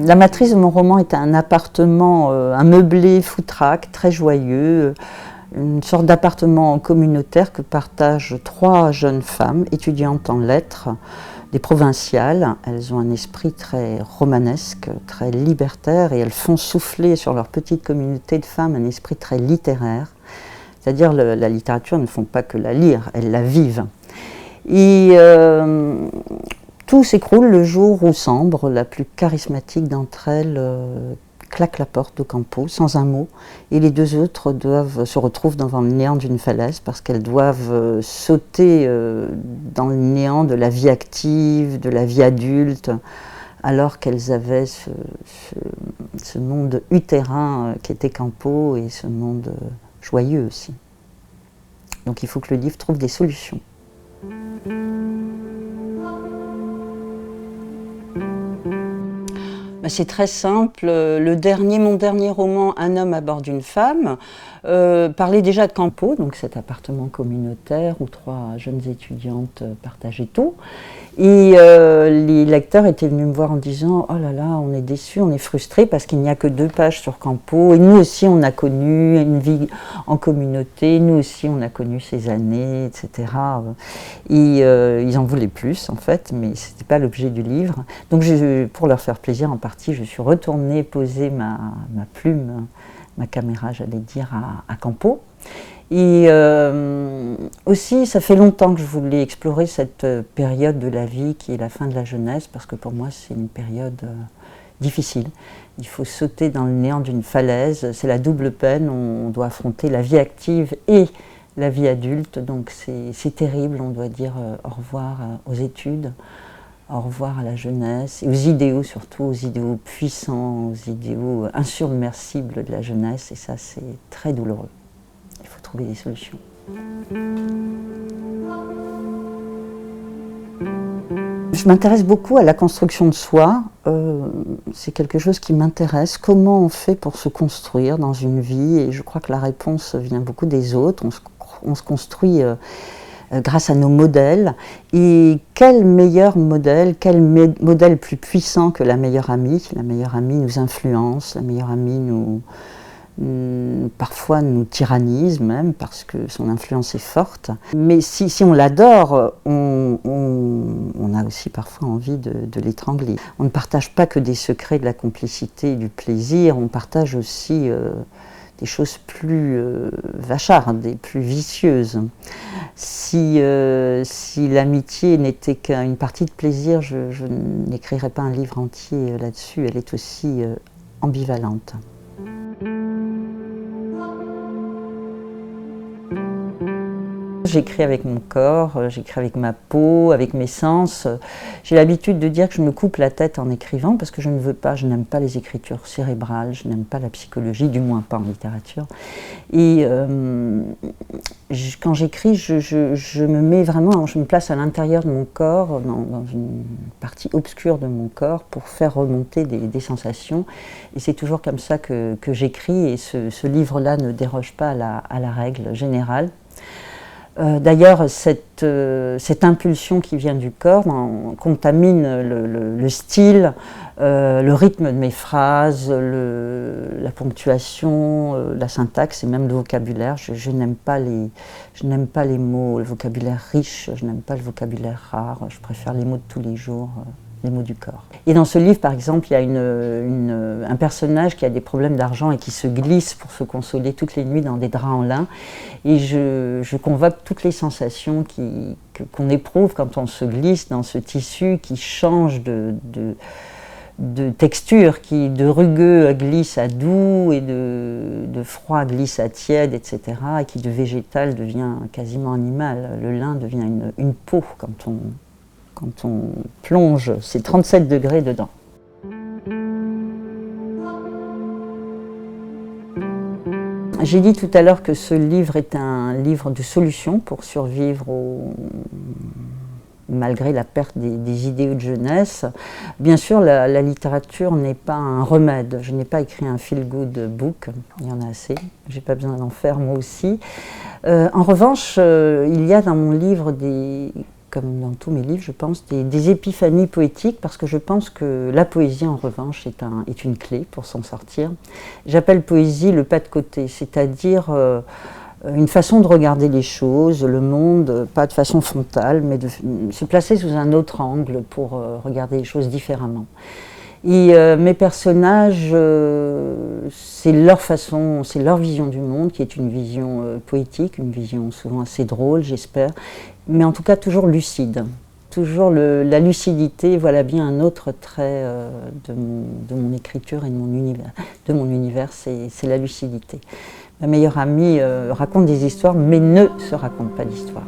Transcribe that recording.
La matrice de mon roman est un appartement, un meublé foutraque, très joyeux, une sorte d'appartement communautaire que partagent 3 jeunes femmes étudiantes en lettres, des provinciales. Elles ont un esprit très romanesque, très libertaire, et elles font souffler sur leur petite communauté de femmes un esprit très littéraire. C'est-à-dire la littérature ne font pas que la lire, elles la vivent. Et tout s'écroule le jour où Sambre, la plus charismatique d'entre elles, claque la porte d'Ocampo sans un mot, et les 2 autres se retrouvent devant le néant d'une falaise parce qu'elles doivent sauter dans le néant de la vie active, de la vie adulte, alors qu'elles avaient ce monde utérin qui était Campo, et ce monde joyeux aussi. Donc il faut que le livre trouve des solutions. C'est très simple. Mon dernier roman, Un homme à bord d'une femme, parlait déjà de Campo, donc cet appartement communautaire où 3 jeunes étudiantes partageaient tout. Et les lecteurs étaient venus me voir en disant « Oh là là, on est déçus, on est frustrés parce qu'il n'y a que 2 pages sur Campo. Et nous aussi, on a connu une vie en communauté, nous aussi, on a connu ces années, etc. » Et ils en voulaient plus, en fait, mais ce n'était pas l'objet du livre. Donc, pour leur faire plaisir, en partie, je suis retournée poser ma plume, ma caméra, j'allais dire, à Campo. Et aussi, ça fait longtemps que je voulais explorer cette période de la vie qui est la fin de la jeunesse, parce que pour moi, c'est une période difficile. Il faut sauter dans le néant d'une falaise, c'est la double peine, on doit affronter la vie active et la vie adulte, donc c'est terrible, on doit dire au revoir aux études, au revoir à la jeunesse, et aux idéaux surtout, aux idéaux puissants, aux idéaux insubmersibles de la jeunesse, et ça c'est très douloureux. Il faut trouver des solutions. Je m'intéresse beaucoup à la construction de soi. C'est quelque chose qui m'intéresse. Comment on fait pour se construire dans une vie? Et je crois que la réponse vient beaucoup des autres. On se construit grâce à nos modèles. Et quel meilleur modèle, quel modèle plus puissant que la meilleure amie? La meilleure amie nous influence, la meilleure amie parfois nous tyrannise même parce que son influence est forte. Mais si on l'adore, on a aussi parfois envie de l'étrangler. On ne partage pas que des secrets de la complicité et du plaisir, on partage aussi des choses plus vachardes et plus vicieuses. Si l'amitié n'était qu'une partie de plaisir, je n'écrirais pas un livre entier là-dessus, elle est aussi ambivalente. J'écris avec mon corps, j'écris avec ma peau, avec mes sens. J'ai l'habitude de dire que je me coupe la tête en écrivant parce que je n'aime pas les écritures cérébrales, je n'aime pas la psychologie, du moins pas en littérature. Et quand j'écris, je me place à l'intérieur de mon corps, dans une partie obscure de mon corps pour faire remonter des sensations. Et c'est toujours comme ça que j'écris, et ce livre-là ne déroge pas à la règle générale. D'ailleurs, cette impulsion qui vient du corps contamine le style, le rythme de mes phrases, la ponctuation, la syntaxe et même le vocabulaire. Je n'aime pas les mots, le vocabulaire riche, je n'aime pas le vocabulaire rare, je préfère les mots de tous les jours. Les mots du corps. Et dans ce livre, par exemple, il y a un personnage qui a des problèmes d'argent et qui se glisse pour se consoler toutes les nuits dans des draps en lin. Et je convoque toutes les sensations qu'on éprouve quand on se glisse dans ce tissu qui change de texture, qui de rugueux glisse à doux et de froid glisse à tiède, etc. Et qui de végétal devient quasiment animal. Le lin devient une peau quand on plonge, c'est 37 degrés dedans. J'ai dit tout à l'heure que ce livre est un livre de solutions pour survivre malgré la perte des idéaux de jeunesse. Bien sûr, la littérature n'est pas un remède. Je n'ai pas écrit un feel-good book, il y en a assez, j'ai pas besoin d'en faire moi aussi. En revanche, il y a dans mon livre comme dans tous mes livres, je pense, des épiphanies poétiques, parce que je pense que la poésie, en revanche, est une clé pour s'en sortir. J'appelle poésie le pas de côté, c'est-à-dire une façon de regarder les choses, le monde, pas de façon frontale, mais de se placer sous un autre angle pour regarder les choses différemment. Et mes personnages, c'est leur façon, c'est leur vision du monde, qui est une vision poétique, une vision souvent assez drôle, j'espère, mais en tout cas toujours lucide. Toujours la lucidité, voilà bien un autre trait de mon écriture et de mon univers, c'est la lucidité. Ma meilleure amie raconte des histoires, mais ne se raconte pas d'histoires.